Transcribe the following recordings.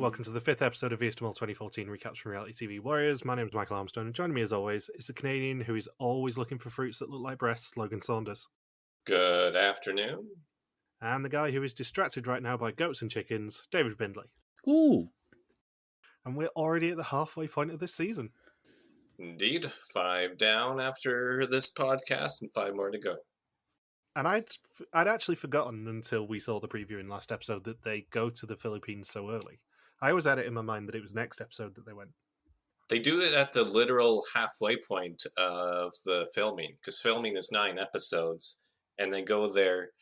welcome to the 5th episode of VSTML 2014 Recaps from Reality TV Warriors. My name is Michael Armstrong, and joining me as always is the Canadian who is always looking for fruits that look like breasts, Logan Saunders. Good afternoon. And the guy who is distracted right now by goats and chickens, David Bindley. Ooh. And we're already at the halfway point of this season. Indeed, 5 down after this podcast and 5 more to go. And I'd actually forgotten until we saw the preview in last episode that they go to the Philippines so early. I always had it in my mind that it was next episode that they went. They do it at the literal halfway point of the filming, because filming is 9 episodes, and they go there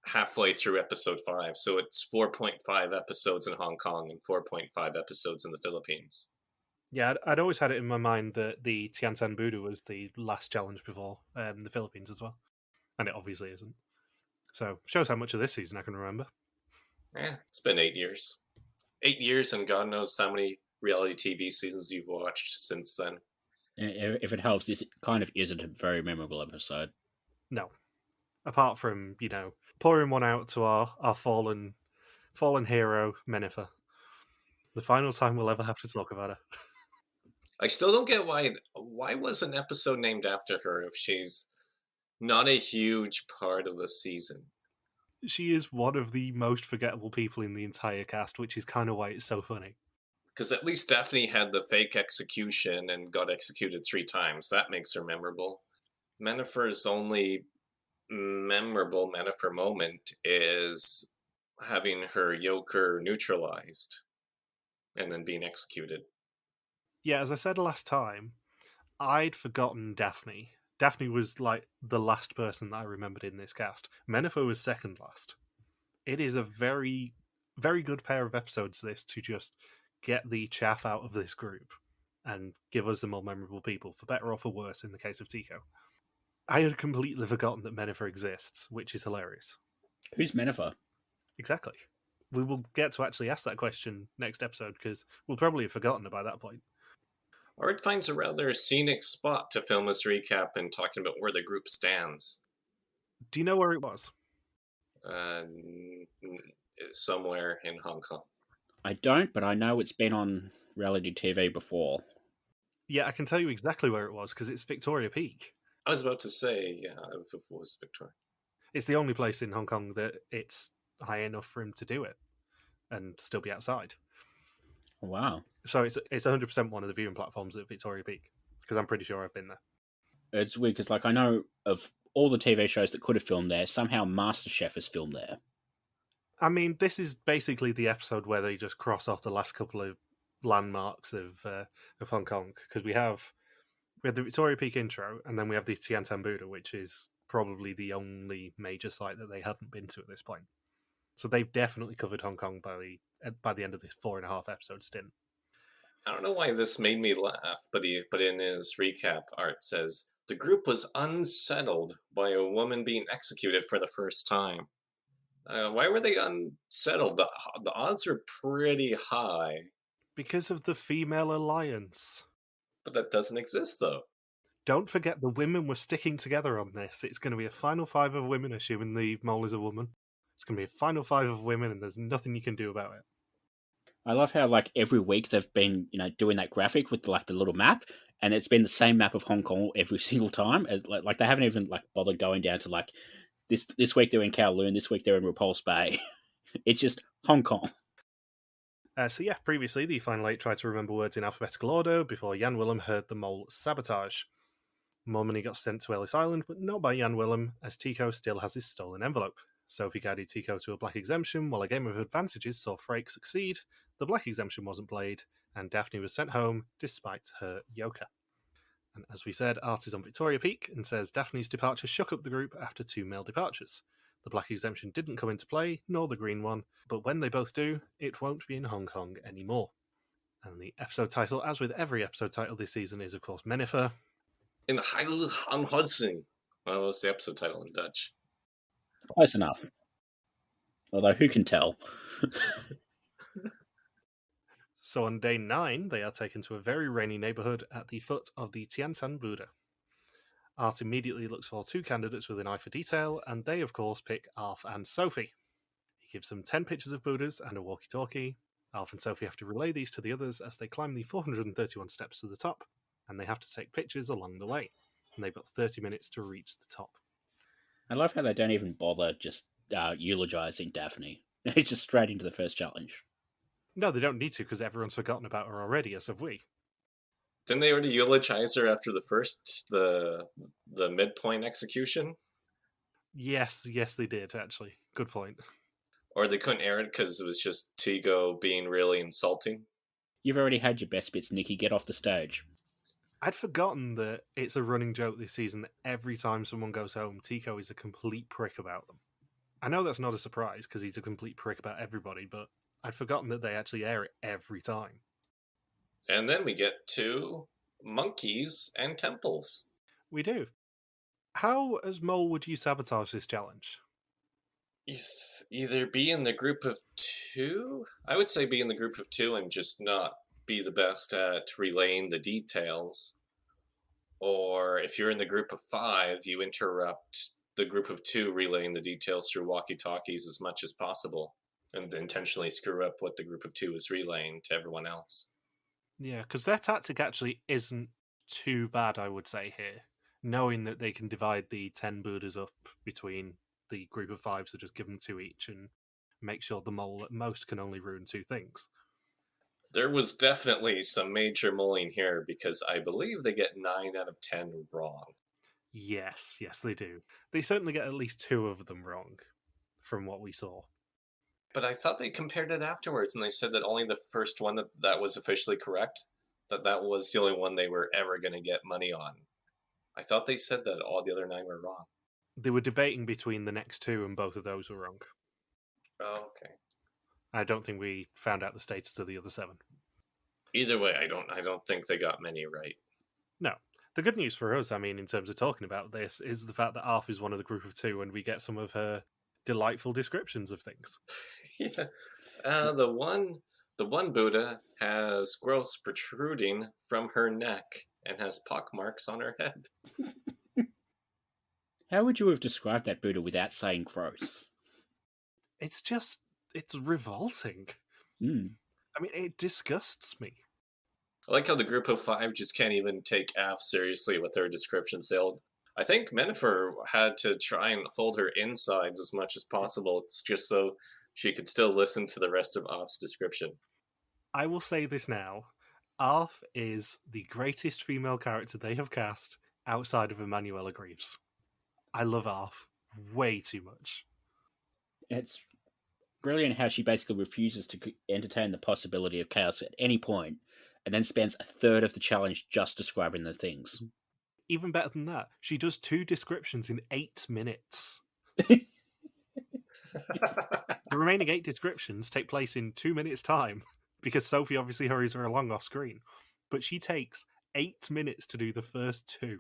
halfway through episode 5. So it's 4.5 episodes in Hong Kong and 4.5 episodes in the Philippines. Yeah, I'd always had it in my mind that the Tiantan Buddha was the last challenge before the Philippines as well. And it obviously isn't. So, shows how much of this season I can remember. It's been 8 years. 8 years, and God knows how many reality TV seasons you've watched since then. If it helps, this kind of isn't a very memorable episode. No. Apart from, pouring one out to our fallen hero, Mennifer. The final time we'll ever have to talk about her. I still don't get why was an episode named after her if she's not a huge part of the season. She is one of the most forgettable people in the entire cast, which is kind of why it's so funny. Because at least Daphne had the fake execution and got executed 3 times. That makes her memorable. Mennifer's only memorable Mennifer moment is having her yoker neutralized and then being executed. Yeah, as I said last time, I'd forgotten Daphne. Daphne was like the last person that I remembered in this cast. Mennifer was second last. It is a very, very good pair of episodes, this, to just get the chaff out of this group and give us the more memorable people, for better or for worse in the case of Tygo. I had completely forgotten that Mennifer exists, which is hilarious. Who's Mennifer? Exactly. We will get to actually ask that question next episode, because we'll probably have forgotten it by that point. Art finds a rather scenic spot to film this recap and talking about where the group stands. Do you know where it was? Somewhere in Hong Kong. I don't, but I know it's been on reality TV before. Yeah, I can tell you exactly where it was, because it's Victoria Peak. I was about to say, yeah, if it was Victoria. It's the only place in Hong Kong that it's high enough for him to do it and still be outside. Wow. So it's 100% one of the viewing platforms at Victoria Peak, because I'm pretty sure I've been there. It's weird, because I know of all the TV shows that could have filmed there, somehow MasterChef is filmed there. I mean, this is basically the episode where they just cross off the last couple of landmarks of Hong Kong, because we have the Victoria Peak intro, and then we have the Tiantan Buddha, which is probably the only major site that they hadn't been to at this point. So they've definitely covered Hong Kong by the end of this 4.5 episode stint. I don't know why this made me laugh, but in his recap, Art says, the group was unsettled by a woman being executed for the first time. Why were they unsettled? The odds are pretty high. Because of the female alliance. But that doesn't exist, though. Don't forget the women were sticking together on this. It's going to be a final 5 of women, assuming the mole is a woman. It's going to be a final 5 of women, and there's nothing you can do about it. I love how, every week they've been, doing that graphic with, the little map, and it's been the same map of Hong Kong every single time. They haven't even, bothered going down to, this week they're in Kowloon, this week they're in Repulse Bay. It's just Hong Kong. Previously, the Final 8 tried to remember words in alphabetical order before Jan Willem heard the mole sabotage. More money got sent to Ellis Island, but not by Jan Willem, as Tygo still has his stolen envelope. Sofie guided Tygo to a black exemption, while a game of advantages saw Frake succeed. The black exemption wasn't played, and Daphne was sent home despite her yoker. And as we said, Art is on Victoria Peak and says Daphne's departure shook up the group after 2 male departures. The black exemption didn't come into play, nor the green one, but when they both do, it won't be in Hong Kong anymore. And the episode title, as with every episode title this season, is of course Mennifer. In Hudson. Well, what's the episode title in Dutch? Close enough. Although, who can tell? So on day 9, they are taken to a very rainy neighbourhood at the foot of the Tiantan Buddha. Art immediately looks for 2 candidates with an eye for detail, and they, of course, pick Arf and Sofie. He gives them 10 pictures of Buddhas and a walkie-talkie. Alf and Sofie have to relay these to the others as they climb the 431 steps to the top, and they have to take pictures along the way. And they've got 30 minutes to reach the top. I love how they don't even bother just eulogizing Daphne. It's just straight into the first challenge. No, they don't need to because everyone's forgotten about her already, as have we. Didn't they already eulogize her after the midpoint execution? Yes, they did, actually. Good point. Or they couldn't air it because it was just Tygo being really insulting? You've already had your best bits, Nikki. Get off the stage. I'd forgotten that it's a running joke this season that every time someone goes home, Tico is a complete prick about them. I know that's not a surprise because he's a complete prick about everybody, but I'd forgotten that they actually air it every time. And then we get to monkeys and temples. We do. How, as Mole, would you sabotage this challenge? Either be in the group of two? I would say be in the group of two and just not be the best at relaying the details. Or if you're in the group of five, you interrupt the group of two relaying the details through walkie-talkies as much as possible and intentionally screw up what the group of two is relaying to everyone else. Yeah, because their tactic actually isn't too bad, I would say, here. Knowing that they can divide the 10 Buddhas up between the group of five, so just give them two each and make sure the mole at most can only ruin two things. There was definitely some major mulling here because I believe they get 9 out of 10 wrong. Yes, they do. They certainly get at least two of them wrong, from what we saw. But I thought they compared it afterwards, and they said that only the first one that was officially correct, that was the only one they were ever going to get money on. I thought they said that all the other 9 were wrong. They were debating between the next two, and both of those were wrong. Oh, okay. I don't think we found out the status of the other 7. Either way, I don't think they got many right. No. The good news for us, I mean, in terms of talking about this, is the fact that Arf is one of the group of two, and we get some of her delightful descriptions of things. Yeah. The one Buddha has growths protruding from her neck and has pockmarks on her head. How would you have described that Buddha without saying gross? It's revolting. I mean, it disgusts me. I like how the group of five just can't even take Af seriously with their descriptions. I think Mennifer had to try and hold her insides as much as possible, just so she could still listen to the rest of Af's description. I will say this now. Af is the greatest female character they have cast outside of Emanuela Greaves. I love Af way too much. It's brilliant how she basically refuses to entertain the possibility of chaos at any point, and then spends a third of the challenge just describing the things. Even better than that, she does 2 descriptions in 8 minutes. The remaining 8 descriptions take place in 2 minutes' time, because Sofie obviously hurries her along off screen. But she takes 8 minutes to do the first 2.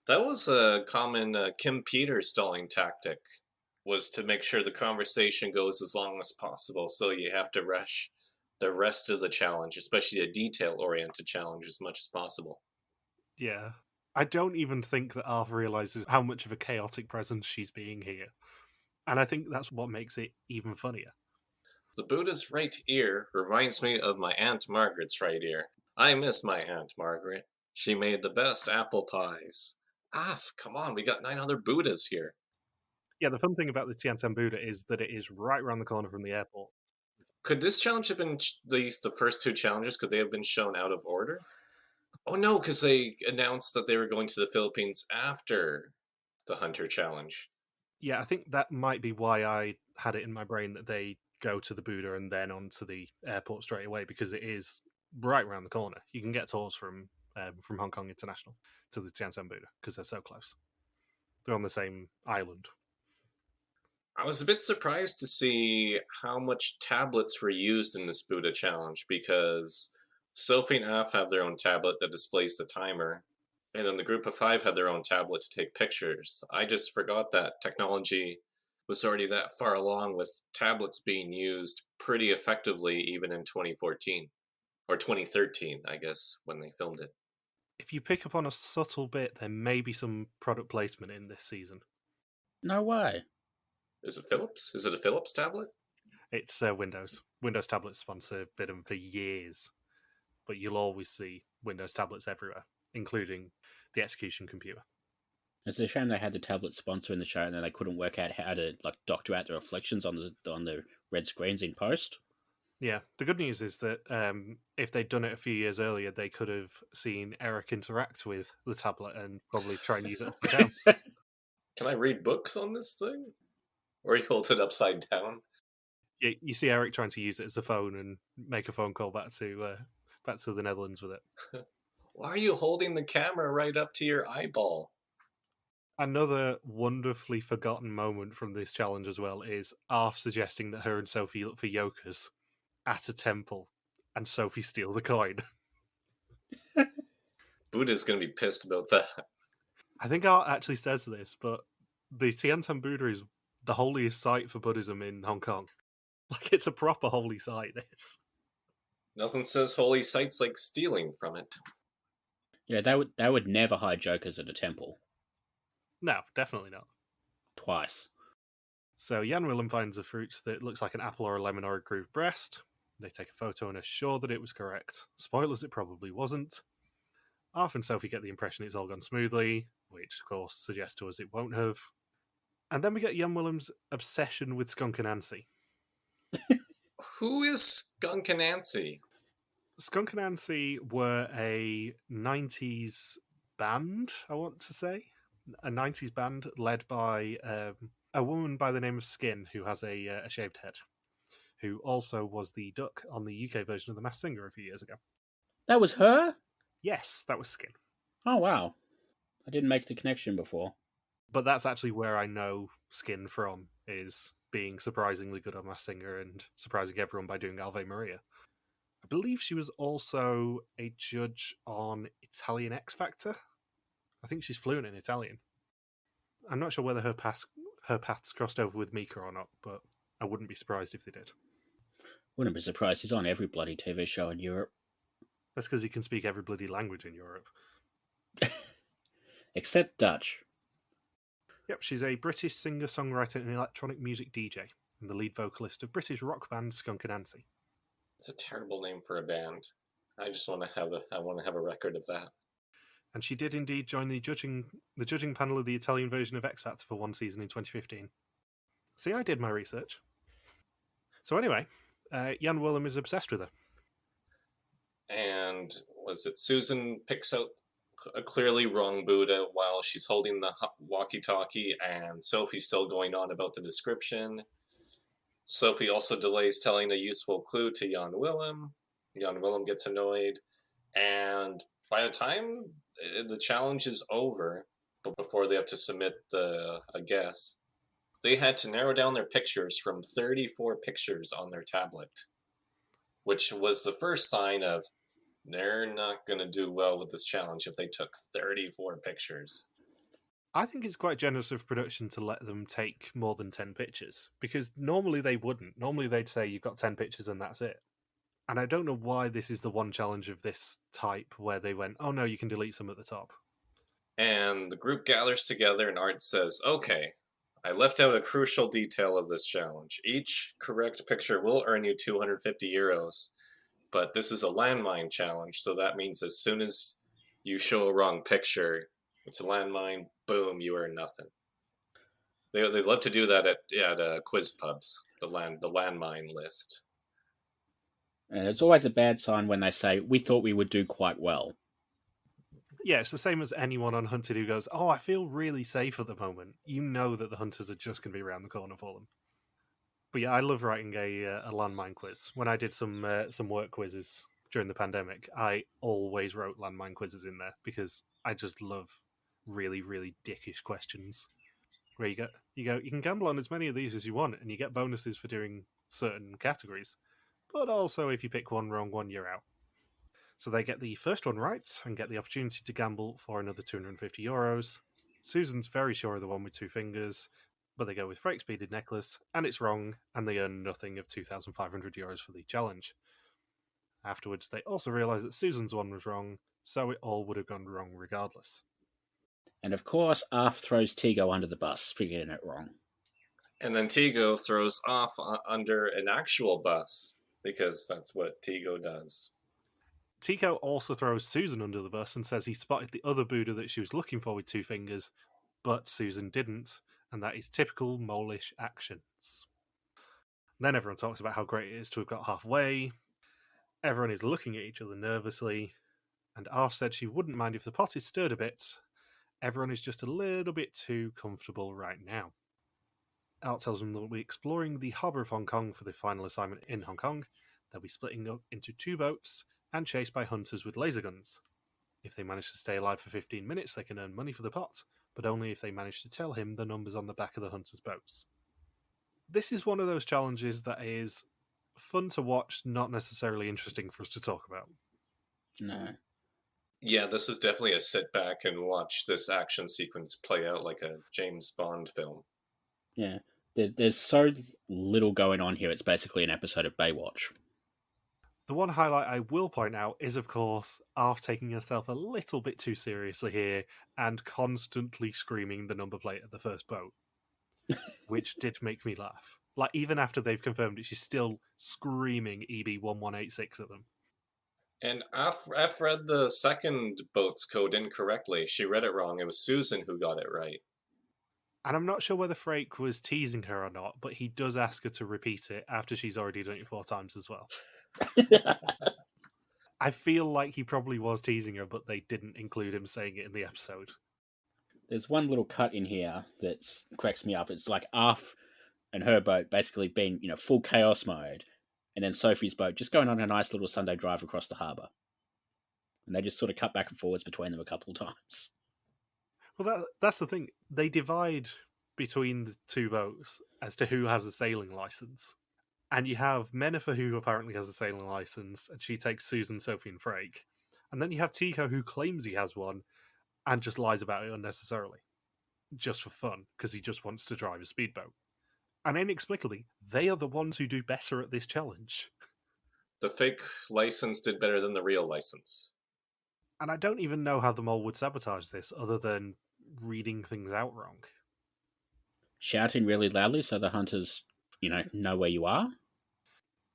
That was a common Kim Peters stalling tactic, was to make sure the conversation goes as long as possible, so you have to rush the rest of the challenge, especially a detail-oriented challenge, as much as possible. Yeah. I don't even think that Arf realizes how much of a chaotic presence she's being here. And I think that's what makes it even funnier. The Buddha's right ear reminds me of my Aunt Margaret's right ear. I miss my Aunt Margaret. She made the best apple pies. Come on, we got 9 other Buddhas here. Yeah, the fun thing about the Tiantan Buddha is that it is right around the corner from the airport. Could this challenge have been, the first 2 challenges, could they have been shown out of order? Oh no, because they announced that they were going to the Philippines after the Hunter Challenge. Yeah, I think that might be why I had it in my brain that they go to the Buddha and then on to the airport straight away, because it is right around the corner. You can get tours from Hong Kong International to the Tiantan Buddha because they're so close. They're on the same island. I was a bit surprised to see how much tablets were used in this Buddha challenge, because Sofie and Af have their own tablet that displays the timer, and then the group of 5 had their own tablet to take pictures. I just forgot that technology was already that far along, with tablets being used pretty effectively even in 2014. Or 2013, I guess, when they filmed it. If you pick up on a subtle bit, there may be some product placement in this season. No way. Is it Philips? Is it a Philips tablet? It's Windows. Windows tablets sponsor them for years, but you'll always see Windows tablets everywhere, including the execution computer. It's a shame they had the tablet sponsor in the show, and then they couldn't work out how to like doctor out the reflections on the red screens in post. Yeah, the good news is that if they'd done it a few years earlier, they could have seen Eric interact with the tablet and probably try and use it upside down. Can I read books on this thing? Or he holds it upside down? You see Eric trying to use it as a phone and make a phone call back to the Netherlands with it. Why are you holding the camera right up to your eyeball? Another wonderfully forgotten moment from this challenge as well is Arf suggesting that her and Sofie look for yokers at a temple, and Sofie steals a coin. Buddha's going to be pissed about that. I think Art actually says this, but the Tiantan Buddha is the holiest site for Buddhism in Hong Kong. Like, it's a proper holy site, this. Nothing says holy sites like stealing from it. Yeah, they would never hide jokers at a temple. No, definitely not. Twice. So Jan Willem finds a fruit that looks like an apple or a lemon or a grooved breast. They take a photo and are sure that it was correct. Spoilers, it probably wasn't. Arf and Sofie get the impression it's all gone smoothly, which of course suggests to us it won't have. And then we get Jan Willem's obsession with Skunk and Nancy. Who is Skunk and Nancy? Skunk and Nancy were a 90s band, I want to say. A 90s band led by a woman by the name of Skin, who has a shaved head, who also was the duck on the UK version of The Masked Singer a few years ago. That was her? Yes, that was Skin. Oh, wow. I didn't make the connection before. But that's actually where I know Skin from, is being surprisingly good on Masked Singer and surprising everyone by doing Ave Maria. I believe she was also a judge on Italian X Factor. I think she's fluent in Italian. I'm not sure whether her paths crossed over with Mika or not, but I wouldn't be surprised if they did. Wouldn't be surprised. He's on every bloody TV show in Europe. That's because he can speak every bloody language in Europe. Except Dutch. Yep, she's a British singer-songwriter and electronic music DJ, and the lead vocalist of British rock band Skunk and Nancy. It's a terrible name for a band. I just want to have a record of that. And she did indeed join the judging panel of the Italian version of X Factor for one season in 2015. See, I did my research. So anyway, Jan Willem is obsessed with her. And was it Susan picks out a clearly wrong Buddha while she's holding the walkie-talkie, and Sofie's still going on about the description. Sofie also delays telling a useful clue to Jan Willem. Jan Willem gets annoyed, and by the time the challenge is over, but before they have to submit a guess, they had to narrow down their pictures from 34 pictures on their tablet, which was the first sign of they're not going to do well with this challenge if they took 34 pictures. I think it's quite generous of production to let them take more than 10 pictures, because normally they wouldn't. Normally they'd say you've got 10 pictures and that's it. And I don't know why this is the one challenge of this type where they went, oh no, you can delete some at the top. And the group gathers together and Art says, okay, I left out a crucial detail of this challenge. Each correct picture will earn you 250 euros. But this is a landmine challenge, so that means as soon as you show a wrong picture, it's a landmine, boom, you earn nothing. They love to do that at quiz pubs, the landmine list. And it's always a bad sign when they say, we thought we would do quite well. Yeah, it's the same as anyone on Hunted who goes, oh, I feel really safe at the moment. You know that the hunters are just going to be around the corner for them. But yeah, I love writing a landmine quiz. When I did some work quizzes during the pandemic, I always wrote landmine quizzes in there because I just love really, really dickish questions. Where you can gamble on as many of these as you want, and you get bonuses for doing certain categories. But also, if you pick one wrong one, you're out. So they get the first one right and get the opportunity to gamble for another 250 euros. Susan's very sure of the one with two fingers, but they go with Freke's beaded necklace, and it's wrong, and they earn nothing of 2,500 euros for the challenge. Afterwards, they also realise that Susan's one was wrong, so it all would have gone wrong regardless. And of course, Arf throws Tygo under the bus for getting it wrong. And then Tygo throws off under an actual bus, because that's what Tygo does. Tygo also throws Susan under the bus and says he spotted the other Buddha that she was looking for with two fingers, but Susan didn't, and that is typical mole-ish actions. Then everyone talks about how great it is to have got halfway. Everyone is looking at each other nervously, and Arf said she wouldn't mind if the pot is stirred a bit. Everyone is just a little bit too comfortable right now. Art tells them they'll be exploring the harbour of Hong Kong for the final assignment in Hong Kong. They'll be splitting up into two boats and chased by hunters with laser guns. If they manage to stay alive for 15 minutes, they can earn money for the pot, but only if they manage to tell him the numbers on the back of the hunters' boats. This is one of those challenges that is fun to watch, not necessarily interesting for us to talk about. No. Yeah, this was definitely a sit back and watch this action sequence play out like a James Bond film. Yeah. There's so little going on here, it's basically an episode of Baywatch. The one highlight I will point out is, of course, Arf taking herself a little bit too seriously here and constantly screaming the number plate at the first boat, which did make me laugh. Like, even after they've confirmed it, she's still screaming EB1186 at them. And I've read the second boat's code incorrectly. She read it wrong. It was Susan who got it right. And I'm not sure whether Frake was teasing her or not, but he does ask her to repeat it after she's already done it 4 times as well. I feel like he probably was teasing her, but they didn't include him saying it in the episode. There's one little cut in here that cracks me up. It's like Arf and her boat basically being, full chaos mode, and then Sofie's boat just going on a nice little Sunday drive across the harbour. And they just sort of cut back and forwards between them a couple of times. Well, that's the thing. They divide between the two boats as to who has a sailing license. And you have Mennifer, who apparently has a sailing license, and she takes Susan, Sofie, and Frake. And then you have Tygo, who claims he has one and just lies about it unnecessarily, just for fun, because he just wants to drive a speedboat. And inexplicably, they are the ones who do better at this challenge. The fake license did better than the real license. And I don't even know how the mole would sabotage this other than reading things out wrong. Shouting really loudly so the hunters, know where you are.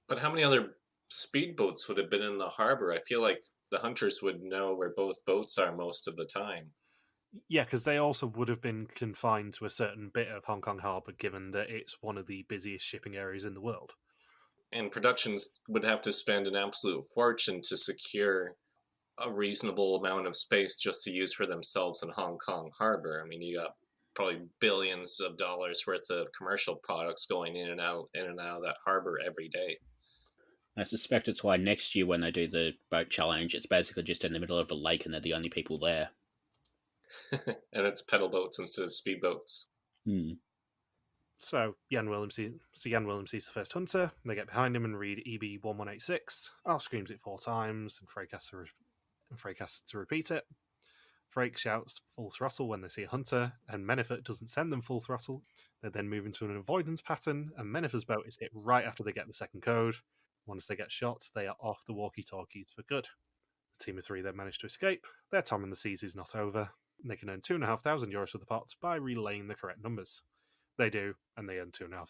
But how many other speedboats would have been in the harbor? I feel like the hunters would know where both boats are most of the time. Yeah, because they also would have been confined to a certain bit of Hong Kong harbour, given that it's one of the busiest shipping areas in the world. And productions would have to spend an absolute fortune to secure a reasonable amount of space just to use for themselves in Hong Kong harbor. I mean, you got probably billions of dollars worth of commercial products going in and out of that harbor every day. I suspect it's why next year when they do the boat challenge, it's basically just in the middle of a lake and they're the only people there. And it's pedal boats instead of speedboats. So Jan Willem sees the first hunter. They get behind him and read EB1186. Arf screams it 4 times, and Frake has to repeat it. Frake shouts full throttle when they see a hunter, and Mennifer doesn't send them full throttle. They then move into an avoidance pattern, and Mennifer's boat is hit right after they get the second code. Once they get shot, they are off the walkie-talkies for good. The team of 3 then manage to escape. Their time in the seas is not over. They can earn €2,500 for the pot by relaying the correct numbers. They do, and they earn $2,500.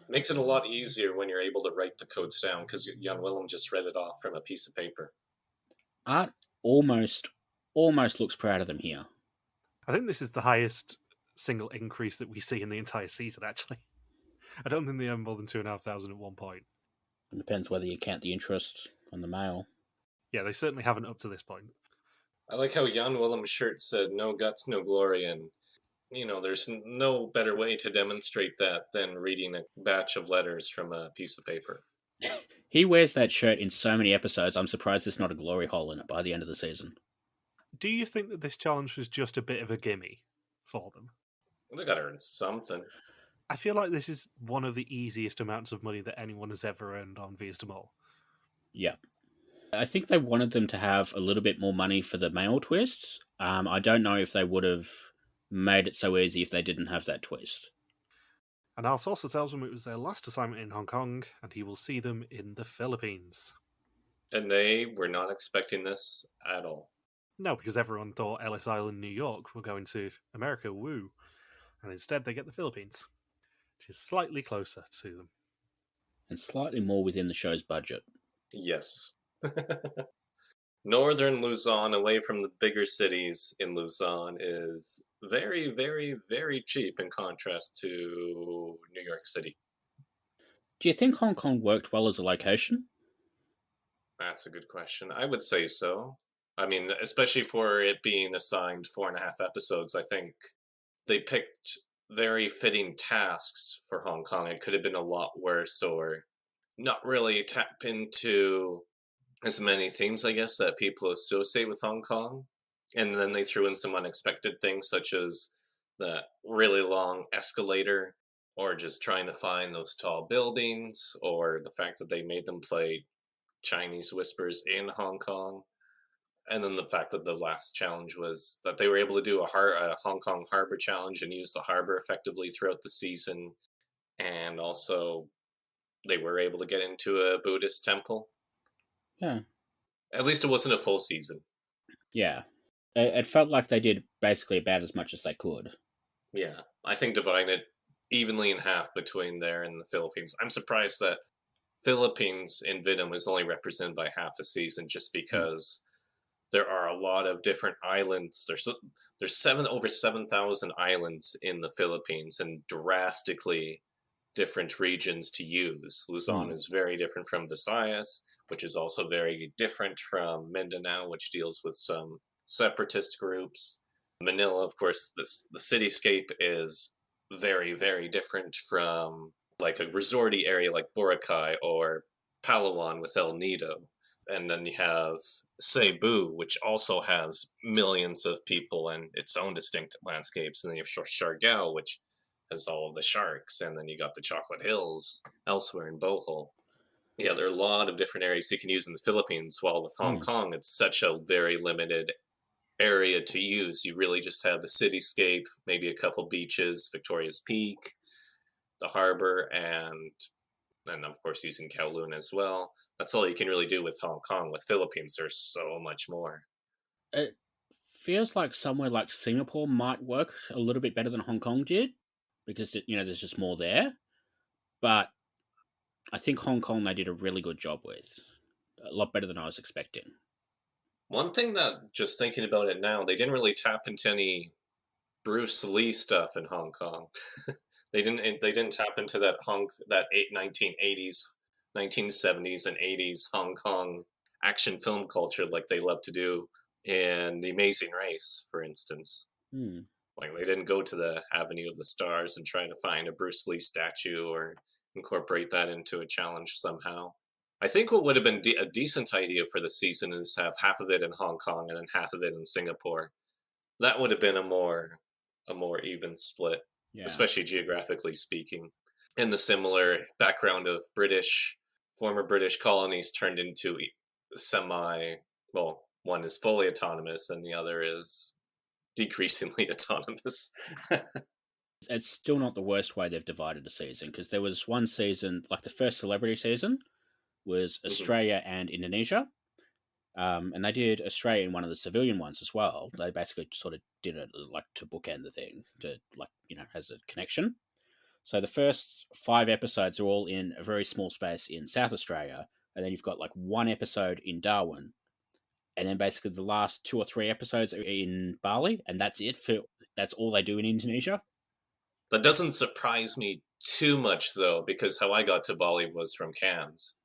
Makes it a lot easier when you're able to write the codes down, because Jan Willem just read it off from a piece of paper. Art almost looks proud of them here. I think this is the highest single increase that we see in the entire season, actually. I don't think they earn more than $2,500 at one point. It depends whether you count the interest on the mail. Yeah, they certainly haven't up to this point. I like how Jan Willem's shirt said, "No guts, no glory," and there's no better way to demonstrate that than reading a batch of letters from a piece of paper. He wears that shirt in so many episodes, I'm surprised there's not a glory hole in it by the end of the season. Do you think that this challenge was just a bit of a gimme for them? Well, they gotta earn something. I feel like this is one of the easiest amounts of money that anyone has ever earned on Vias to Mole. Yeah. I think they wanted them to have a little bit more money for the mail twists. I don't know if they would have made it so easy if they didn't have that twist. And Arse also tells them it was their last assignment in Hong Kong, and he will see them in the Philippines. And they were not expecting this at all. No, because everyone thought Ellis Island, New York were going to America, woo. And instead they get the Philippines. which is slightly closer to them. And slightly more within the show's budget. Yes. Northern Luzon, away from the bigger cities in Luzon, is very, very, very cheap in contrast to New York City. Do you think Hong Kong worked well as a location? That's a good question. I would say so. I mean, especially for it being assigned 4.5 episodes, I think they picked very fitting tasks for Hong Kong. It could have been a lot worse, or not really tap into as many themes, I guess, that people associate with Hong Kong. And then they threw in some unexpected things, such as that really long escalator, or just trying to find those tall buildings, or the fact that they made them play Chinese whispers in Hong Kong. And then the fact that the last challenge was that they were able to do a Hong Kong harbor challenge and use the harbor effectively throughout the season. And also, they were able to get into a Buddhist temple. Yeah. At least it wasn't a full season. Yeah. It felt like they did basically about as much as they could. Yeah. I think dividing it evenly in half between there and the Philippines. I'm surprised that Philippines in Vidum was only represented by half a season, just because there are a lot of different islands. There's over 7,000 islands in the Philippines, and drastically different regions to use. Luzon is very different from Visayas, which is also very different from Mindanao, which deals with some separatist groups. Manila, of course, the cityscape is very, very different from like a resorty area like Boracay or Palawan with El Nido. And then you have Cebu, which also has millions of people and its own distinct landscapes. And then you have Siargao, which has all of the sharks. And then you got the Chocolate Hills elsewhere in Bohol. Yeah, there are a lot of different areas you can use in the Philippines, while with Hong Kong, it's such a very limited area to use. You really just have the cityscape, maybe a couple beaches, Victoria's Peak, the harbor, and of course using Kowloon as well. That's all you can really do with Hong Kong. With Philippines, there's so much more. It feels like somewhere like Singapore might work a little bit better than Hong Kong did, because there's just more there. But I think Hong Kong they did a really good job with, a lot better than I was expecting. One thing that, just thinking about it now, they didn't really tap into any Bruce Lee stuff in Hong Kong. They didn't tap into that 1980s, 1970s, and 80s Hong Kong action film culture like they love to do in The Amazing Race, for instance. Like, they didn't go to the Avenue of the Stars and try to find a Bruce Lee statue or incorporate that into a challenge somehow. I think what would have been a decent idea for the season is have half of it in Hong Kong and then half of it in Singapore. That would have been a more even split, especially geographically speaking. And the similar background of former British colonies turned into one is fully autonomous and the other is decreasingly autonomous. It's still not the worst way they've divided a season, because there was one season, like the first celebrity season, was Australia and Indonesia. And they did Australia in one of the civilian ones as well. They basically sort of did it like to bookend the thing, to has a connection. So the first 5 episodes are all in a very small space in South Australia, and then you've got like 1 episode in Darwin, and then basically the last 2 or 3 episodes are in Bali, and that's it. That's all they do in Indonesia. That doesn't surprise me too much, though, because how I got to Bali was from Cairns.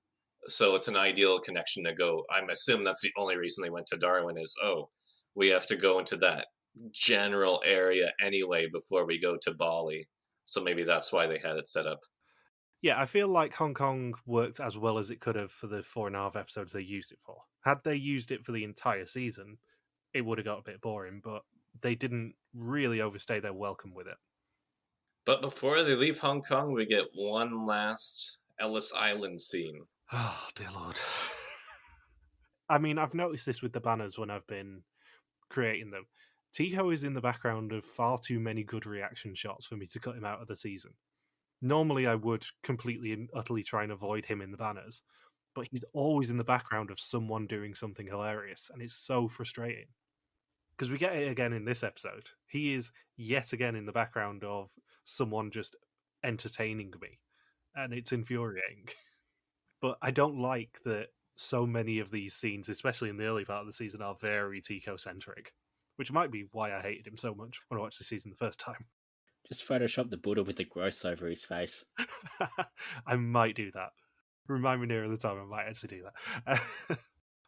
So it's an ideal connection to go. I'm assuming that's the only reason they went to Darwin is, we have to go into that general area anyway before we go to Bali. So maybe that's why they had it set up. Yeah, I feel like Hong Kong worked as well as it could have for the 4.5 episodes they used it for. Had they used it for the entire season, it would have got a bit boring, but they didn't really overstay their welcome with it. But before they leave Hong Kong, we get one last Ellis Island scene. Oh, dear Lord. I mean, I've noticed this with the banners when I've been creating them. Tygo is in the background of far too many good reaction shots for me to cut him out of the season. Normally, I would completely and utterly try and avoid him in the banners, but he's always in the background of someone doing something hilarious, and it's so frustrating. Because we get it again in this episode. He is yet again in the background of someone just entertaining me, and it's infuriating. But I don't like that so many of these scenes, especially in the early part of the season, are very Tico-centric, which might be why I hated him so much when I watched the season the first time. Just Photoshop the Buddha with the gross over his face. I might do that. Remind me nearer the time I might actually do that.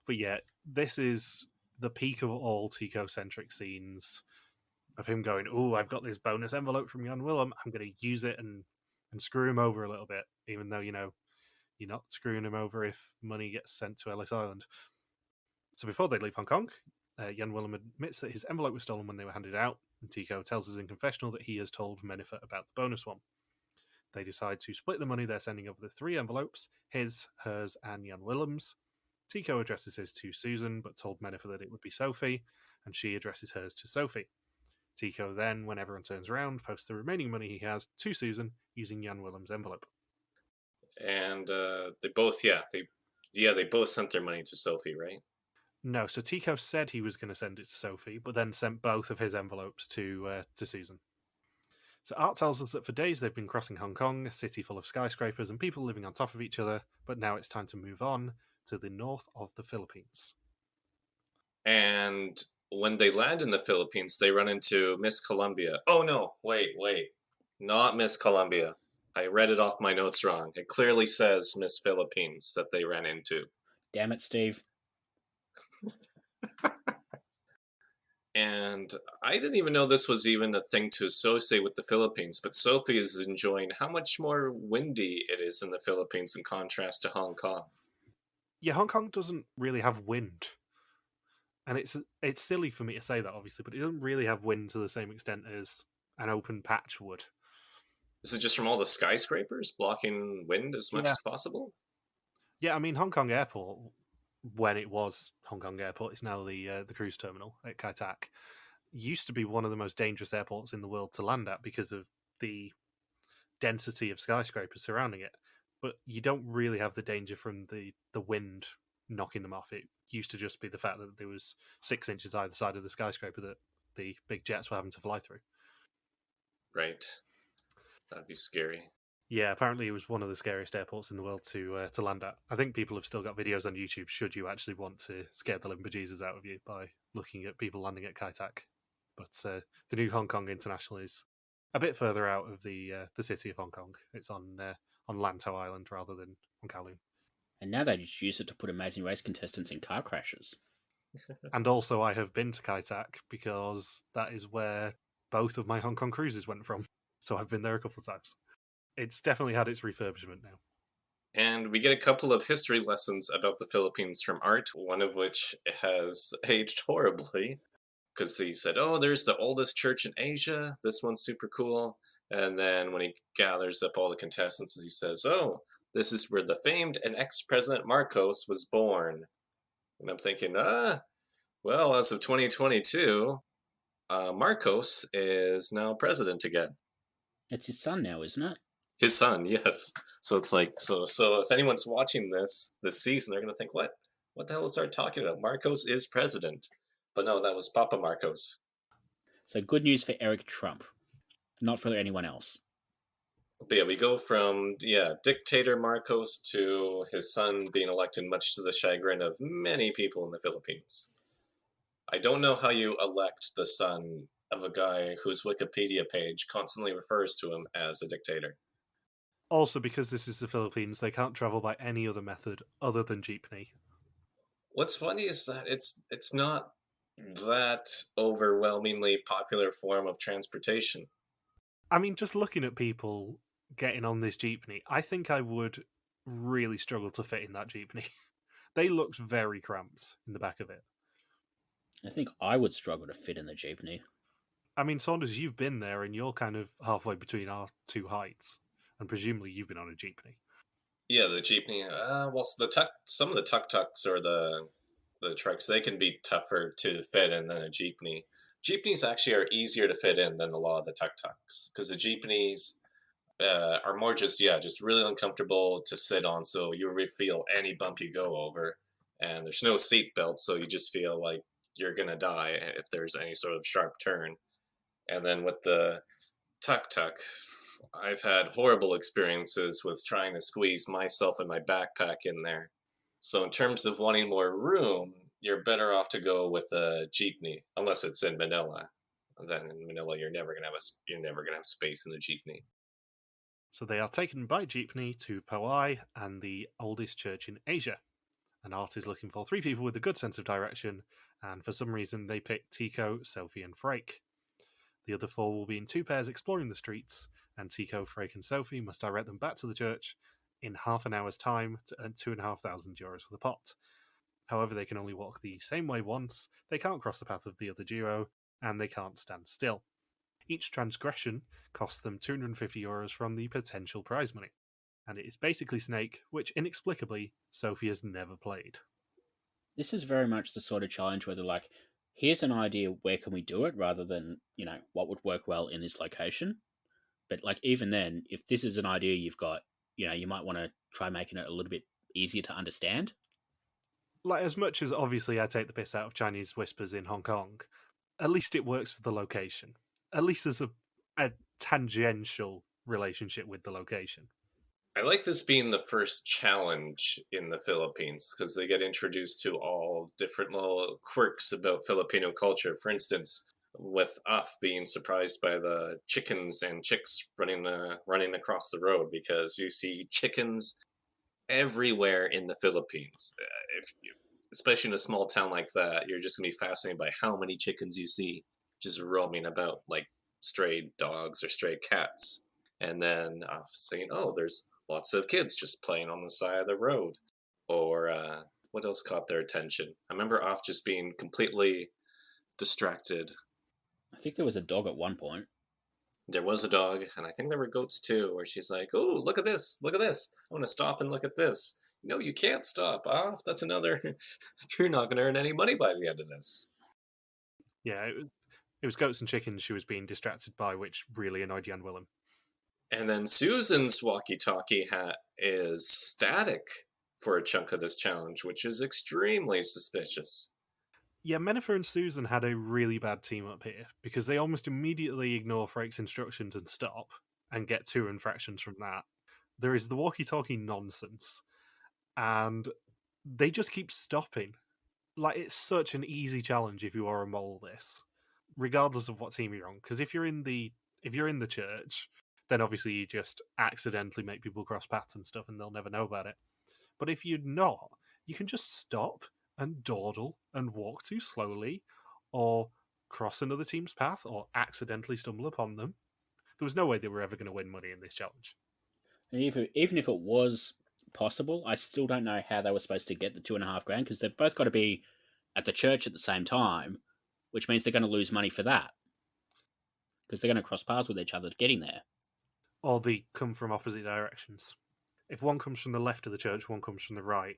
But yeah, this is the peak of all Tico-centric scenes of him going, "Oh, I've got this bonus envelope from Jan Willem. I'm going to use it and screw him over a little bit," even though, you know, you're not screwing him over if money gets sent to Ellis Island. So before they leave Hong Kong, Jan Willem admits that his envelope was stolen when they were handed out, and Tico tells us in confessional that he has told Mennifer about the bonus one. They decide to split the money they're sending over the 3 envelopes, his, hers, and Jan Willem's. Tico addresses his to Susan, but told Mennifer that it would be Sofie, and she addresses hers to Sofie. Tico then, when everyone turns around, posts the remaining money he has to Susan using Jan Willem's envelope. And they both sent their money to Sofie, right? No, so Tico said he was going to send it to Sofie, but then sent both of his envelopes to Susan. So Art tells us that for days they've been crossing Hong Kong, a city full of skyscrapers and people living on top of each other, but now it's time to move on to the north of the Philippines. And when they land in the Philippines, they run into Miss Columbia. Oh no, wait. Not Miss Columbia. I read it off my notes wrong. It clearly says Miss Philippines that they ran into. Damn it, Steve. And I didn't even know this was even a thing to associate with the Philippines, but Sofie is enjoying how much more windy it is in the Philippines in contrast to Hong Kong. Yeah, Hong Kong doesn't really have wind. And it's silly for me to say that, obviously, but it doesn't really have wind to the same extent as an open patch would. Is it just from all the skyscrapers blocking wind as much as possible? Yeah, I mean, Hong Kong Airport, when it was Hong Kong Airport, it's now the cruise terminal at Kai Tak, used to be one of the most dangerous airports in the world to land at because of the density of skyscrapers surrounding it. But you don't really have the danger from the wind knocking them off. It used to just be the fact that there was 6 inches either side of the skyscraper that the big jets were having to fly through. Right. That'd be scary. Yeah, apparently it was one of the scariest airports in the world to land at. I think people have still got videos on YouTube should you actually want to scare the living bejesus out of you by looking at people landing at Kai Tak. But the new Hong Kong International is a bit further out of the city of Hong Kong. It's on Lantau Island rather than on Kowloon. And now they just use it to put Amazing Race contestants in car crashes. And also I have been to Kai Tak because that is where both of my Hong Kong cruises went from. So I've been there a couple of times. It's definitely had its refurbishment now. And we get a couple of history lessons about the Philippines from Art, one of which has aged horribly. Because he said, oh, there's the oldest church in Asia. This one's super cool. And then when he gathers up all the contestants, he says, oh, this is where the famed and ex-president Marcos was born. And I'm thinking, well, as of 2022, Marcos is now president again. It's his son now, isn't it? His son, yes. So it's like, so if anyone's watching this season, they're going to think, what the hell is Art talking about? Marcos is president. But no, that was Papa Marcos. So good news for Eric Trump, not for anyone else. But yeah, we go from, dictator Marcos to his son being elected, much to the chagrin of many people in the Philippines. I don't know how you elect the son of a guy whose Wikipedia page constantly refers to him as a dictator. Also, because this is the Philippines, they can't travel by any other method other than jeepney. What's funny is that it's not that overwhelmingly popular form of transportation. I mean, just looking at people getting on this jeepney, I think I would really struggle to fit in that jeepney. They looked very cramped in the back of it. I think I would struggle to fit in the jeepney. I mean, Saunders, you've been there and you're kind of halfway between our two heights, and presumably you've been on a jeepney. Yeah, the jeepney. Some of the tuk-tuks or the trucks, they can be tougher to fit in than a jeepney. Jeepneys actually are easier to fit in than a lot of the tuk-tuks, because the jeepneys are more just really uncomfortable to sit on, so you really feel any bump you go over, and there's no seat belt, so you just feel like you're gonna die if there's any sort of sharp turn. And then with the tuk-tuk, I've had horrible experiences with trying to squeeze myself and my backpack in there. So in terms of wanting more room, you're better off to go with a jeepney, unless it's in Manila. Then in Manila, you're never gonna have space in the jeepney. So they are taken by jeepney to Powai and the oldest church in Asia. And Art is looking for 3 people with a good sense of direction, and for some reason they pick Tygo, Sofie, and Frake. The other 4 will be in 2 pairs exploring the streets, and Tygo, Frake, and Sofie must direct them back to the church in half an hour's time to earn €2,500 for the pot. However, they can only walk the same way once, they can't cross the path of the other duo, and they can't stand still. Each transgression costs them €250 from the potential prize money, and it is basically Snake, which inexplicably Sofie has never played. This is very much the sort of challenge where they're like, here's an idea, where can we do it, rather than, what would work well in this location. But like even then, if this is an idea you've got, you might want to try making it a little bit easier to understand. Like, as much as obviously I take the piss out of Chinese whispers in Hong Kong, at least it works for the location. At least there's a tangential relationship with the location. I like this being the first challenge in the Philippines because they get introduced to all different little quirks about Filipino culture. For instance, with Uff being surprised by the chickens and chicks running across the road, because you see chickens everywhere in the Philippines. Especially in a small town like that, you're just gonna be fascinated by how many chickens you see just roaming about like stray dogs or stray cats. And then saying, "Oh, there's lots of kids just playing on the side of the road." Or what else caught their attention? I remember Off just being completely distracted. I think there was a dog at one point. There was a dog, and I think there were goats too, where she's like, "Oh, look at this! Look at this! I want to stop and look at this." No, you can't stop, Off. That's another. You're not going to earn any money by the end of this. Yeah, it was goats and chickens she was being distracted by, which really annoyed Jan Willem. And then Susan's walkie-talkie hat is static for a chunk of this challenge, which is extremely suspicious. Yeah, Mennifer and Susan had a really bad team up here because they almost immediately ignore Frake's instructions and stop and get 2 infractions from that. There is the walkie-talkie nonsense, and they just keep stopping. Like, it's such an easy challenge if you are a mole, this, regardless of what team you're on. Because if you're in the church, then obviously you just accidentally make people cross paths and stuff, and they'll never know about it. But if you're not, you can just stop and dawdle and walk too slowly, or cross another team's path, or accidentally stumble upon them. There was no way they were ever going to win money in this challenge. And even if it was possible, I still don't know how they were supposed to get the $2.5 grand, because they've both got to be at the church at the same time, which means they're going to lose money for that, because they're going to cross paths with each other getting there. Or they come from opposite directions. If one comes from the left of the church, one comes from the right,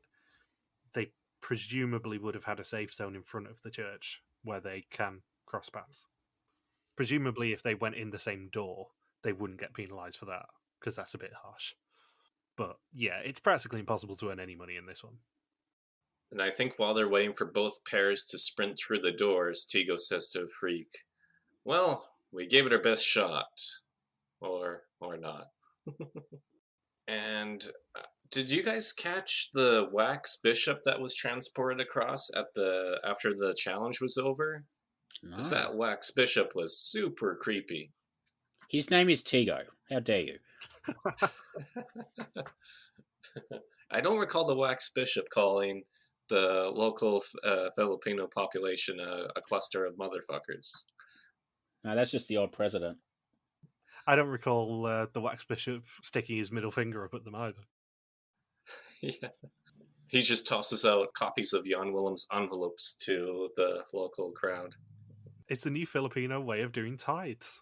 they presumably would have had a safe zone in front of the church where they can cross paths. Presumably, if they went in the same door, they wouldn't get penalised for that, because that's a bit harsh. But yeah, it's practically impossible to earn any money in this one. And I think while they're waiting for both pairs to sprint through the doors, Tygo says to Freak, "Well, we gave it our best shot. Or not." And did you guys catch the wax bishop that was transported across after the challenge was over? Because No. that wax bishop was super creepy. His name is Tygo. How dare you? I don't recall the wax bishop calling the local Filipino population a cluster of motherfuckers. No, that's just the old president. I don't recall the wax bishop sticking his middle finger up at them either. Yeah. He just tosses out copies of Jan Willem's envelopes to the local crowd. It's the new Filipino way of doing tithes.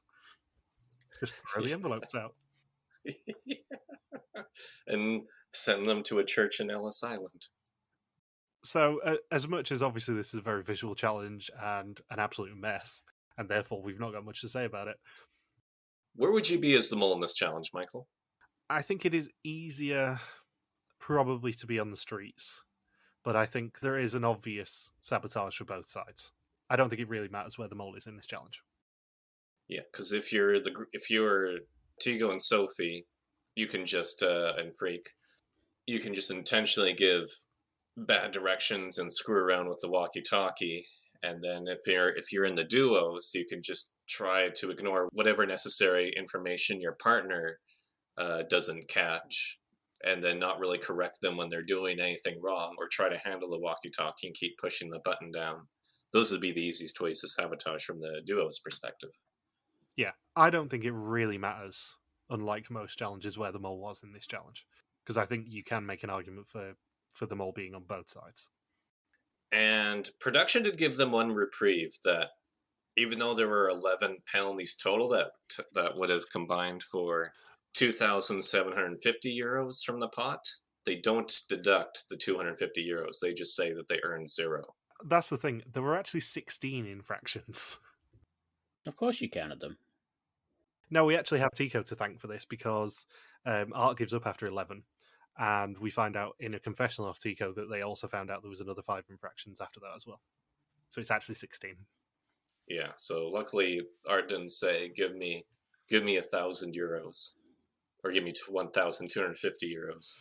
Just throw the envelopes out. And send them to a church in Ellis Island. So, as much as obviously this is a very visual challenge and an absolute mess, and therefore we've not got much to say about it, where would you be as the mole in this challenge, Michael? I think it is easier probably to be on the streets, but I think there is an obvious sabotage for both sides. I don't think it really matters where the mole is in this challenge. Yeah, because if you're Tygo and Sofie, you can just and Freak, you can just intentionally give bad directions and screw around with the walkie-talkie. And then if you're in the duos, you can just try to ignore whatever necessary information your partner doesn't catch, and then not really correct them when they're doing anything wrong, or try to handle the walkie-talkie and keep pushing the button down. Those would be the easiest ways to sabotage from the duo's perspective. Yeah, I don't think it really matters, unlike most challenges where the mole was in this challenge, because I think you can make an argument for the mole being on both sides. And production did give them one reprieve, that even though there were 11 penalties total, that would have combined for 2,750 euros from the pot, they don't deduct the 250 euros. They just say that they earned 0. That's the thing. There were actually 16 infractions. Of course you counted them. No, we actually have Tico to thank for this, because Art gives up after 11. And we find out in a confessional of Tico that they also found out there was another 5 infractions after that as well. So it's actually 16. Yeah, so luckily Art didn't say, give me 1,000 euros. Or give me 1,250 euros.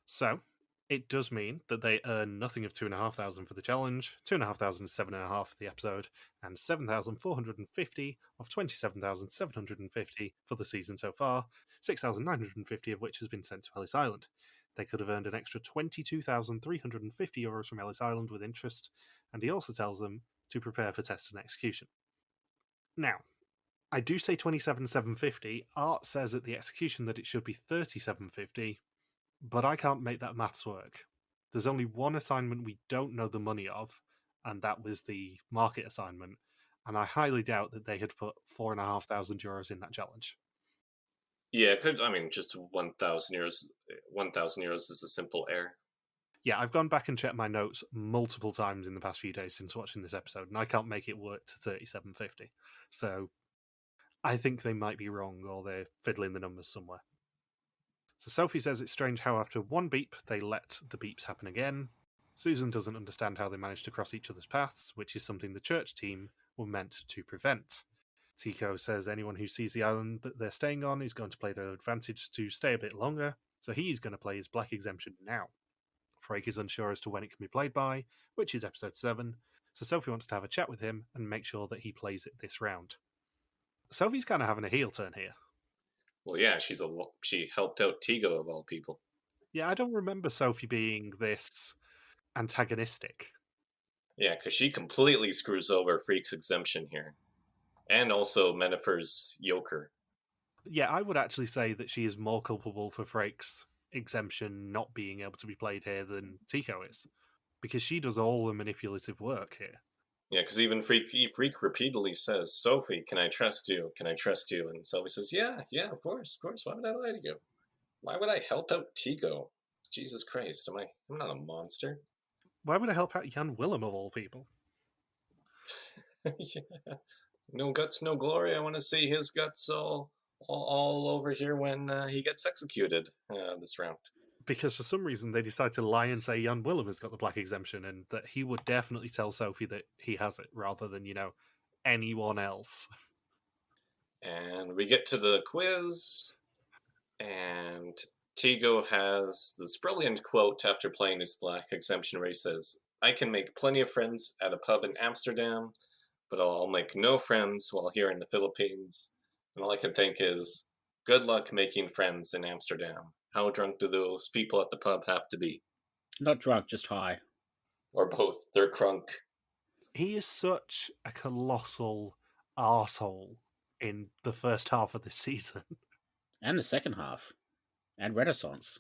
So it does mean that they earn nothing of 2,500 for the challenge, 2,500 is 7.5 for the episode, and 7,450 of 27,750 for the season so far, 6,950 of which has been sent to Ellis Island. They could have earned an extra 22,350 euros from Ellis Island with interest, and he also tells them to prepare for test and execution. Now, I do say 27,750. Art says at the execution that it should be 37,50, but I can't make that maths work. There's only one assignment we don't know the money of, and that was the market assignment, and I highly doubt that they had put 4,500 euros in that challenge. Yeah, just 1,000 euros. 1,000 euros is a simple error. Yeah, I've gone back and checked my notes multiple times in the past few days since watching this episode, and I can't make it work to 37.50. So I think they might be wrong, or they're fiddling the numbers somewhere. So Sofie says it's strange how after one beep, they let the beeps happen again. Susan doesn't understand how they managed to cross each other's paths, which is something the church team were meant to prevent. Tygo says anyone who sees the island that they're staying on is going to play their advantage to stay a bit longer, so he's going to play his black exemption now. Frake is unsure as to when it can be played by, which is episode 7, so Sofie wants to have a chat with him and make sure that he plays it this round. Sofie's kind of having a heel turn here. Well, yeah, she helped out Tygo of all people. Yeah, I don't remember Sofie being this antagonistic. Yeah, because she completely screws over Freak's exemption here. And also Mennifer's Joker. Yeah, I would actually say that she is more culpable for Frake's exemption not being able to be played here than Tygo is, because she does all the manipulative work here. Yeah, because even Freak repeatedly says, Sofie, can I trust you? Can I trust you? And Sofie says, yeah, of course. Why would I lie to you? Why would I help out Tygo? Jesus Christ, I'm not a monster. Why would I help out Jan Willem of all people? Yeah. No guts, no glory. I want to see his guts all over here when he gets executed this round. Because for some reason they decide to lie and say Jan Willem has got the black exemption and that he would definitely tell Sofie that he has it rather than, anyone else. And we get to the quiz, and Tygo has this brilliant quote after playing his black exemption where he says, I can make plenty of friends at a pub in Amsterdam, but I'll make no friends while here in the Philippines. And all I can think is, good luck making friends in Amsterdam. How drunk do those people at the pub have to be? Not drunk, just high. Or both. They're crunk. He is such a colossal arsehole in the first half of this season. And the second half. And Renaissance.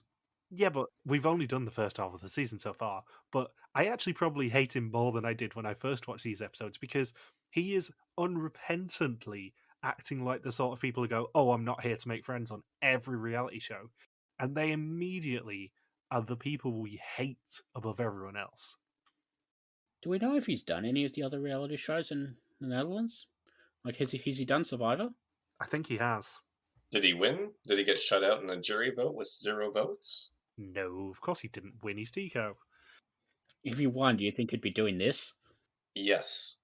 Yeah, but we've only done the first half of the season so far. But I actually probably hate him more than I did when I first watched these episodes, because he is unrepentantly acting like the sort of people who go, oh, I'm not here to make friends on every reality show. And they immediately are the people we hate above everyone else. Do we know if he's done any of the other reality shows in the Netherlands? Like, has he done Survivor? I think he has. Did he win? Did he get shut out in a jury vote with 0 votes? No, of course he didn't win. He's Tygo. If he won, do you think he'd be doing this? Yes.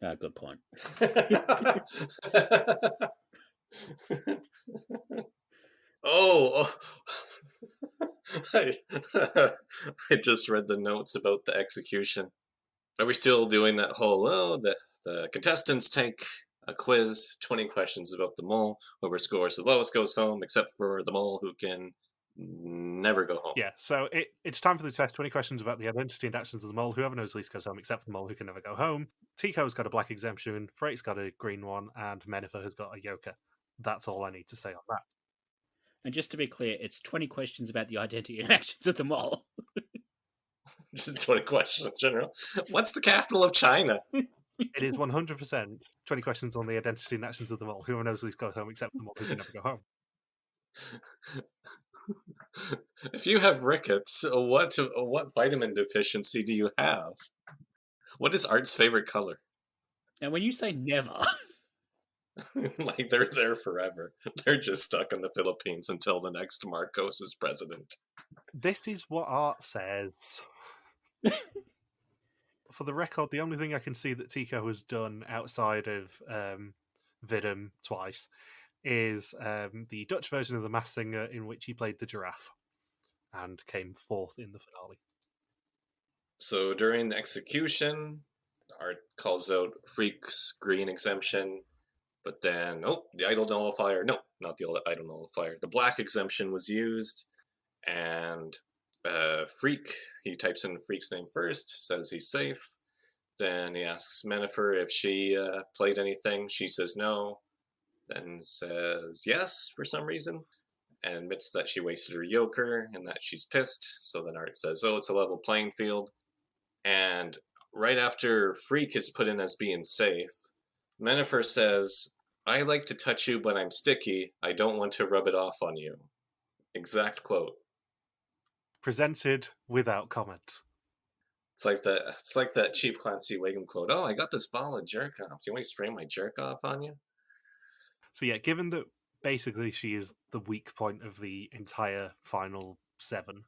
Good point. Oh, I, I just read the notes about the execution. Are we still doing that whole, the contestants take a quiz, 20 questions about the mole. Whoever scores the lowest goes home, except for the mole who can never go home. Yeah, so it's time for the test. 20 questions about the identity and actions of the mole. Whoever knows least goes home, except for the mole who can never go home. Tico's got a black exemption, Freight's got a green one, and Mennifer has got a yoker. That's all I need to say on that. And just to be clear, it's 20 questions about the identity and actions of the mole. Just 20 questions in general. What's the capital of China? It is 100% 20 questions on the identity and actions of the mole. Whoever knows least goes home, except for the mole who can never go home. If you have rickets, what vitamin deficiency do you have? What is Art's favorite color? And when you say never, Like, they're there forever. They're just stuck in the Philippines until the next Marcos is president. This is what Art says. For the record, the only thing I can see that Tico has done outside of Vidum twice is the Dutch version of The Masked Singer, in which he played the giraffe and came fourth in the finale. So during the execution, Art calls out Freak's green exemption, but then, the idle nullifier. No, not the idle nullifier. The black exemption was used, and Freak, he types in Freak's name first, says he's safe. Then he asks Mennifer if she played anything. She says no. Then says yes for some reason, and admits that she wasted her yoker and that she's pissed. So then Art says, it's a level playing field. And right after Freak is put in as being safe, Mennifer says, I like to touch you, but I'm sticky. I don't want to rub it off on you. Exact quote. Presented without comment. It's like that Chief Clancy Wiggum quote. I got this bottle of jerk off. Do you want me to spray my jerk off on you? So yeah, given that basically she is the weak point of the entire final 7,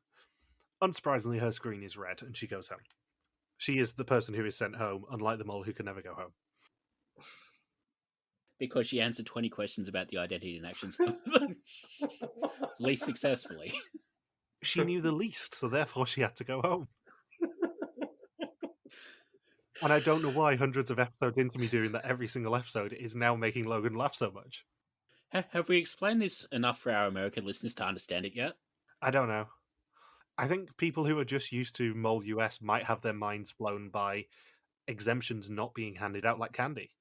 unsurprisingly her screen is red and she goes home. She is the person who is sent home, unlike the mole who can never go home. because she answered 20 questions about the identity and actions least successfully. She knew the least, so therefore she had to go home. And I don't know why hundreds of episodes into me doing that every single episode is now making Logan laugh so much. Have we explained this enough for our American listeners to understand it yet? I don't know. I think people who are just used to Mole US might have their minds blown by exemptions not being handed out like candy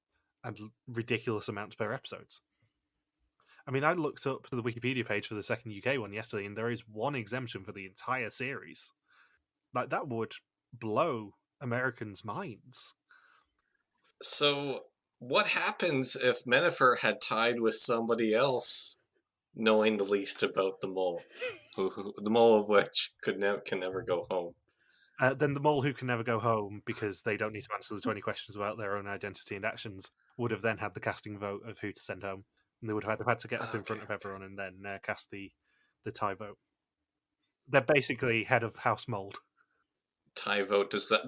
and ridiculous amounts per episodes. I mean, I looked up the Wikipedia page for the second UK one yesterday, and there is one exemption for the entire series. Like, that would blow Americans' minds. So, what happens if Mennifer had tied with somebody else, knowing the least about the mole, the mole of which can never go home? Then the mole who can never go home, because they don't need to answer the 20 questions about their own identity and actions, would have then had the casting vote of who to send home. And they would have had to get up in front of everyone and then cast the tie vote. They're basically head of House Mold. Tie vote, does that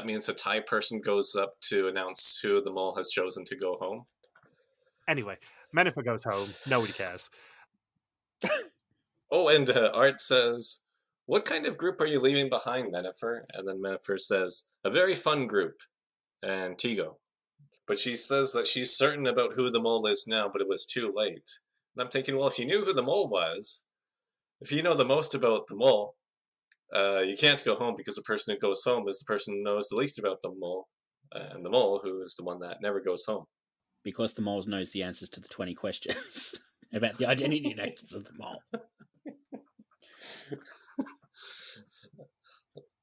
mean a tie person goes up to announce who the mole has chosen to go home? Anyway, Mennifer goes home. Nobody cares. And Art says, what kind of group are you leaving behind, Mennifer? And then Mennifer says, a very fun group. And Tygo. But she says that she's certain about who the mole is now, but it was too late. And I'm thinking, well, if you knew who the mole was, if you know the most about the mole, you can't go home, because the person who goes home is the person who knows the least about the mole, and the mole who is the one that never goes home. Because the mole knows the answers to the 20 questions about the identity and actions of the mole.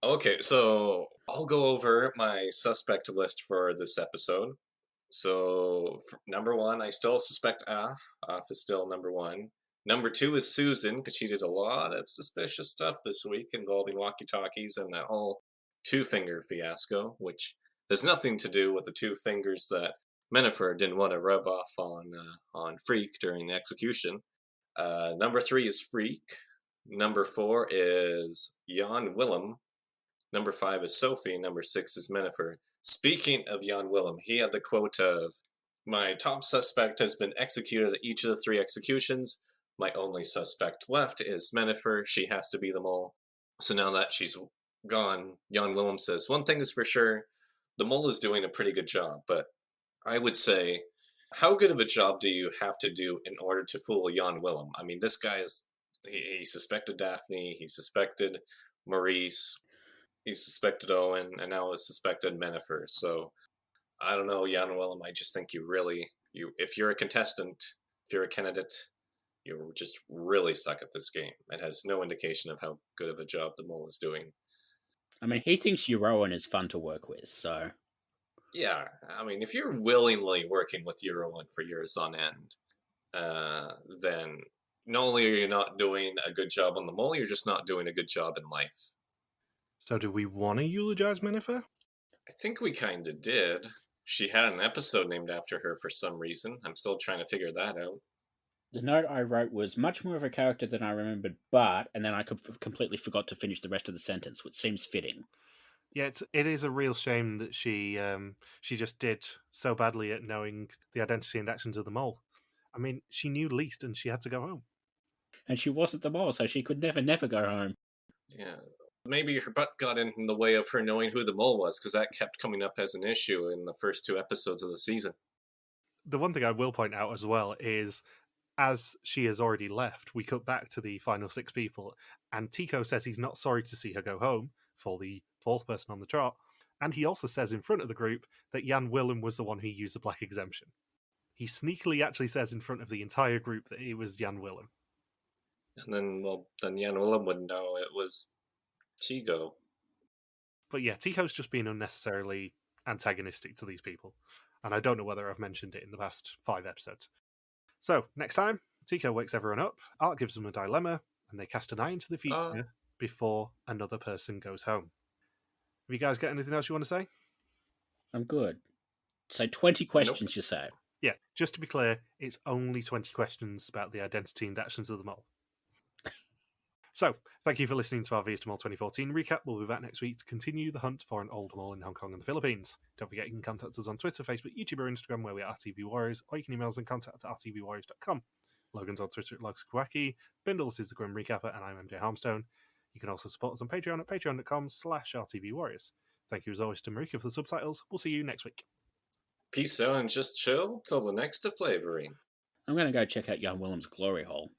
Okay, so I'll go over my suspect list for this episode. So, number 1, I still suspect Af. Af is still number 1. Number 2 is Susan, because she did a lot of suspicious stuff this week involving walkie-talkies and that whole two-finger fiasco, which has nothing to do with the 2 fingers that Mennifer didn't want to rub off on Freak during the execution. Number 3 is Freak. Number 4 is Jan Willem. Number 5 is Sofie. Number 6 is Mennifer. Speaking of Jan Willem, he had the quote of, My top suspect has been executed at each of the 3 executions. My only suspect left is Mennifer. She has to be the mole. So now that she's gone, Jan Willem says, one thing is for sure, the mole is doing a pretty good job, but I would say, how good of a job do you have to do in order to fool Jan Willem? I mean, this guy he suspected Daphne, he suspected Maurice, he suspected Owen, and now has suspected Mennifer. So I don't know, Jan Willem. I just think if you're a contestant, if you're a candidate, you just really suck at this game. It has no indication of how good of a job the mole is doing. I mean, he thinks Euroan is fun to work with, so. Yeah, I mean, if you're willingly working with Euroan for years on end, then not only are you not doing a good job on the mole, you're just not doing a good job in life. So do we want to eulogize Mennifer? I think we kind of did. She had an episode named after her for some reason. I'm still trying to figure that out. The note I wrote was much more of a character than I remembered, but, and then I completely forgot to finish the rest of the sentence, which seems fitting. Yeah, it is a real shame that she just did so badly at knowing the identity and actions of the mole. I mean, she knew least and she had to go home. And she wasn't the mole, so she could never go home. Yeah. Maybe her butt got in the way of her knowing who the mole was, because that kept coming up as an issue in the first 2 episodes of the season. The one thing I will point out as well is, as she has already left, we cut back to the final 6 people, and Tygo says he's not sorry to see her go home, for the 4th person on the chart, and he also says in front of the group that Jan Willem was the one who used the black exemption. He sneakily actually says in front of the entire group that it was Jan Willem. And then Jan Willem would know it was Tygo. But yeah, Tygo's just been unnecessarily antagonistic to these people, and I don't know whether I've mentioned it in the past 5 episodes. So, next time, Tygo wakes everyone up, Art gives them a dilemma, and they cast an eye into the future before another person goes home. Have you guys got anything else you want to say? I'm good. So 20 questions, you say? Yeah, just to be clear, it's only 20 questions about the identity and actions of the mole. So, thank you for listening to our Vias to Mole 2014 recap. We'll be back next week to continue the hunt for an old mole in Hong Kong and the Philippines. Don't forget you can contact us on Twitter, Facebook, YouTube, or Instagram, where we are RTV Warriors, or you can email us and contact at rtvwarriors.com. Logan's on Twitter at LogsKawaki, Bindles is the Grim Recapper, and I'm MJ Harmstone. You can also support us on Patreon at patreon.com/rtvwarriors. Thank you as always to Marika for the subtitles. We'll see you next week. Peace out and just chill till the next flavoring. I'm going to go check out Jan Willem's glory hole.